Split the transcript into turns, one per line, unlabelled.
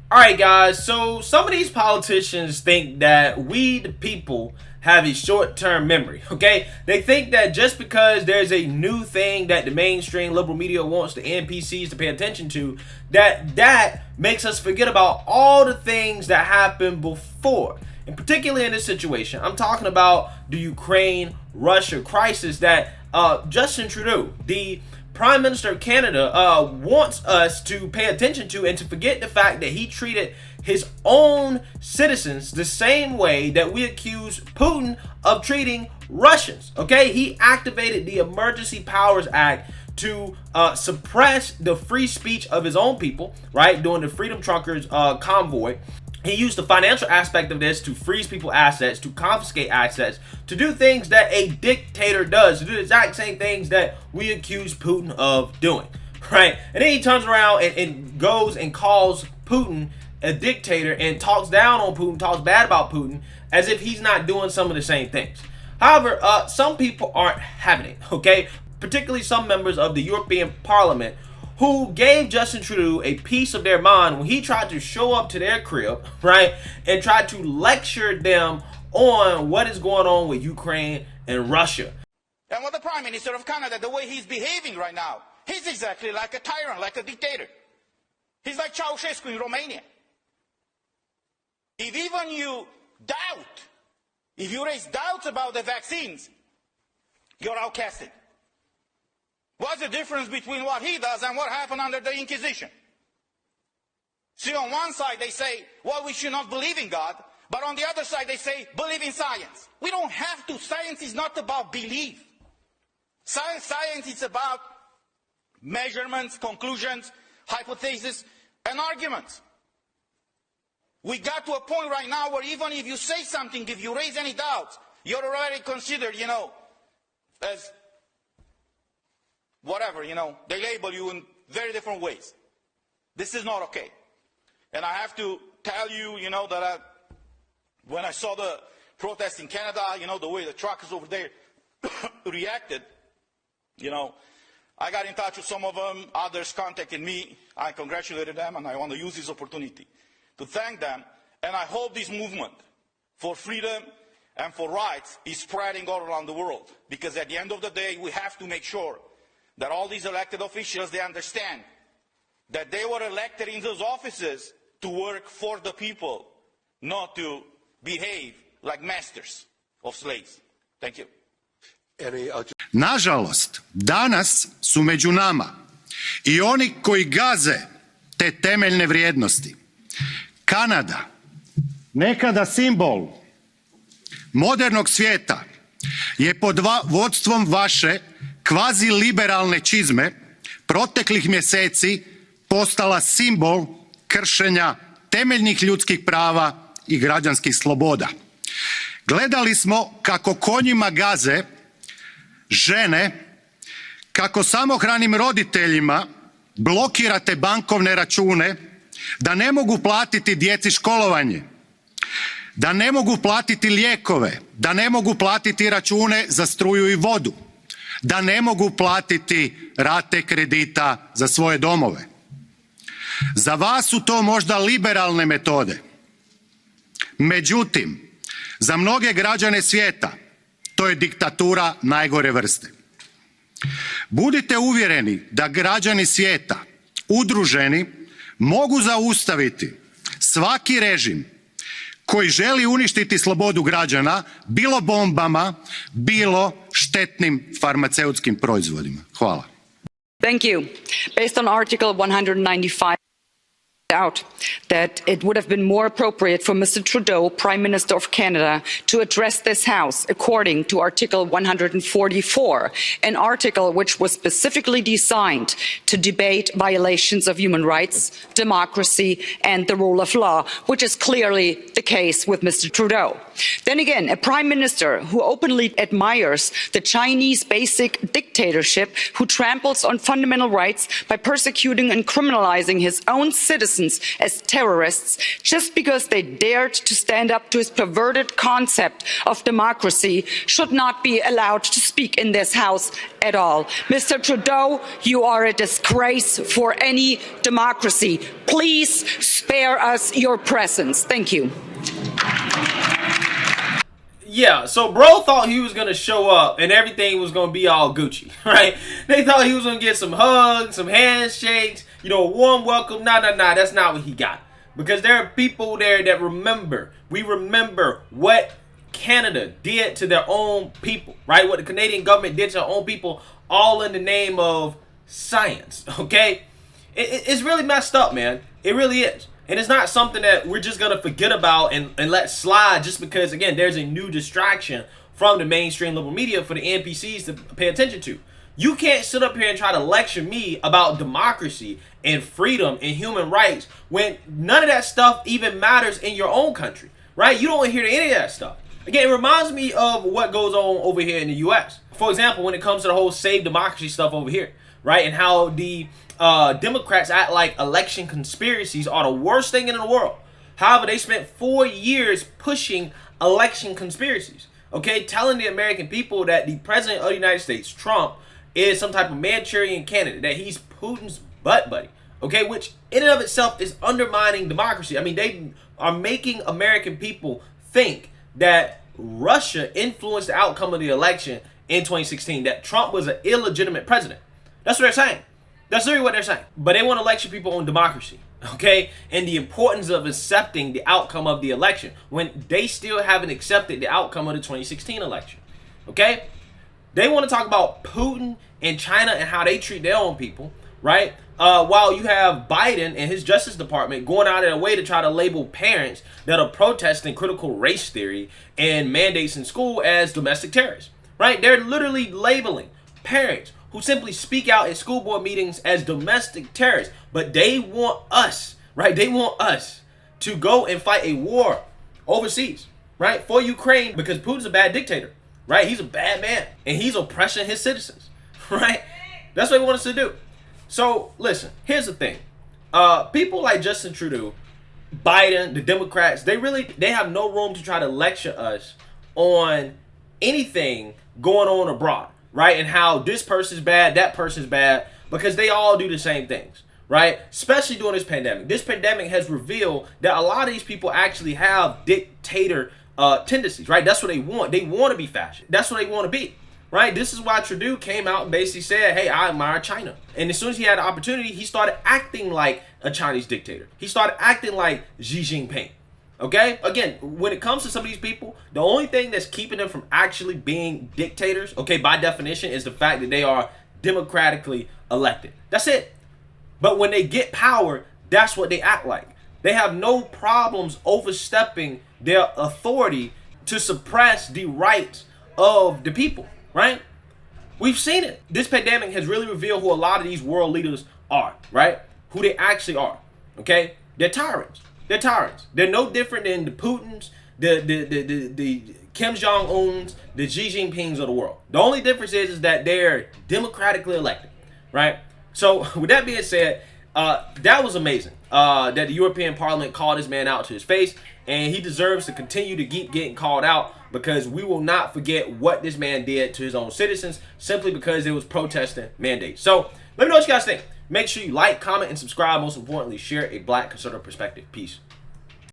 Alright guys, so some of these politicians think that we the people have a short-term memory, okay? They think that just because there's a new thing that the mainstream liberal media wants the NPCs to pay attention to, that makes us forget about all the things that happened before. And particularly in this situation, I'm talking about the Ukraine-Russia crisis that Justin Trudeau, the Prime Minister of Canada, wants us to pay attention to and to forget the fact that he treated his own citizens the same way that we accuse Putin of treating Russians. Okay, he activated the Emergency Powers Act to suppress the free speech of his own people, right, during the Freedom Truckers convoy. He used the financial aspect of this to freeze people's assets, to confiscate assets, to do things that a dictator does, to do the exact same things that we accuse Putin of doing, right? And then he turns around and goes and calls Putin a dictator and talks down on Putin, talks bad about Putin, as if he's not doing some of the same things. However, some people aren't having it, okay? Particularly some members of the European Parliament who gave Justin Trudeau a piece of their mind when he tried to show up to their crib, right, and tried to lecture them on what is going on with Ukraine and Russia.
And with the Prime Minister of Canada, the way he's behaving right now, he's exactly like a tyrant, like a dictator. He's like Ceausescu in Romania. If even you doubt, if you raise doubts about the vaccines, you're outcasted. What's the difference between what he does and what happened under the Inquisition? See, on one side they say, well, we should not believe in God, but on the other side they say, believe in science. We don't have to. Science is not about belief. Science is about measurements, conclusions, hypotheses, and arguments. We got to a point right now where even if you say something, if you raise any doubts, you're already considered, as whatever, they label you in very different ways. This is not okay. And I have to tell you, that when I saw the protest in Canada, the way the truckers over there reacted, I got in touch with some of them, others contacted me, I congratulated them, and I want to use this opportunity to thank them. And I hope this movement for freedom and for rights is spreading all around the world. Because at the end of the day, we have to make sure that all these elected officials, they understand that they were elected in those offices to work for the people, not to behave like masters of slaves. Thank you.
Nažalost, danas su među nama i oni koji gaze te temeljne vrijednosti. Kanada, nekada simbol modernog svijeta, je pod vodstvom vaše kvazi-liberalne čizme proteklih mjeseci postala simbol kršenja temeljnih ljudskih prava i građanskih sloboda. Gledali smo kako konjima gaze žene, kako samohranim roditeljima blokirate bankovne račune, da ne mogu platiti djeci školovanje, da ne mogu platiti lijekove, da ne mogu platiti račune za struju i vodu, da ne mogu platiti rate kredita za svoje domove. Za vas su to možda liberalne metode. Međutim, za mnoge građane svijeta to je diktatura najgore vrste. Budite uvjereni da građani svijeta, udruženi, mogu zaustaviti svaki režim koji želi uništiti slobodu građana, bilo bombama, bilo štetnim farmaceutskim proizvodima. Hvala.
Thank you. Based on Article 195, out that it would have been more appropriate for Mr. Trudeau, Prime Minister of Canada, to address this House according to Article 144, an article which was specifically designed to debate violations of human rights, democracy and the rule of law, which is clearly the case with Mr. Trudeau. Then again, a Prime Minister who openly admires the Chinese basic dictatorship, who tramples on fundamental rights by persecuting and criminalizing his own citizens politicians as terrorists just because they dared to stand up to his perverted concept of democracy should not be allowed to speak in this House at all. Mr. Trudeau, you are a disgrace for any democracy. Please spare us your presence. Thank you.
Yeah, so bro thought he was going to show up and everything was going to be all Gucci, right? They thought he was going to get some hugs, some handshakes, you know, a warm welcome. Nah, that's not what he got. Because there are people there that we remember what Canada did to their own people, right? What the Canadian government did to their own people, all in the name of science, okay? It's really messed up, man. It really is. And it's not something that we're just going to forget about and let slide just because, again, there's a new distraction from the mainstream liberal media for the NPCs to pay attention to. You can't sit up here and try to lecture me about democracy and freedom and human rights when none of that stuff even matters in your own country, right? You don't hear any of that stuff. Again, it reminds me of what goes on over here in the U.S. For example, when it comes to the whole save democracy stuff over here, right? And how the Democrats act like election conspiracies are the worst thing in the world. However, they spent 4 years pushing election conspiracies, okay? Telling the American people that the president of the United States, Trump, is some type of Manchurian candidate, that he's Putin's butt buddy, okay? Which in and of itself is undermining democracy. I mean, they are making American people think that Russia influenced the outcome of the election in 2016, that Trump was an illegitimate president. That's what they're saying. That's literally what they're saying. But they want to lecture people on democracy, okay? And the importance of accepting the outcome of the election when they still haven't accepted the outcome of the 2016 election, okay? They want to talk about Putin and China and how they treat their own people, right? While you have Biden and his Justice Department going out of their way to try to label parents that are protesting critical race theory and mandates in school as domestic terrorists, right? They're literally labeling parents who simply speak out at school board meetings as domestic terrorists. But they want us, right? They want us to go and fight a war overseas, right? For Ukraine, because Putin's a bad dictator, right? He's a bad man and he's oppressing his citizens, right? That's what he wants us to do. So listen, here's the thing. People like Justin Trudeau, Biden, the Democrats, they have no room to try to lecture us on anything going on abroad, right? And how this person's bad, that person's bad, because they all do the same things, right? Especially during this pandemic. This pandemic has revealed that a lot of these people actually have dictator tendencies, right? That's what they want. They want to be fascist. That's what they want to be, right? This is why Trudeau came out and basically said, hey, I admire China. And as soon as he had the opportunity, he started acting like a Chinese dictator. He started acting like Xi Jinping. Okay? Again, when it comes to some of these people, the only thing that's keeping them from actually being dictators, okay, by definition, is the fact that they are democratically elected. That's it. But when they get power, that's what they act like. They have no problems overstepping their authority to suppress the rights of the people, right? We've seen it. This pandemic has really revealed who a lot of these world leaders are, right? Who they actually are, okay? They're tyrants. They're tyrants. They're no different than the Putins, the Kim Jong-uns, the Xi Jinpings of the world. The only difference is that they're democratically elected, right? So with that being said, that was amazing that the European Parliament called this man out to his face, and he deserves to continue to keep getting called out because we will not forget what this man did to his own citizens simply because it was protesting mandates. So let me know what you guys think. Make sure you like, comment, and subscribe. Most importantly, share a Black conservative perspective. Peace.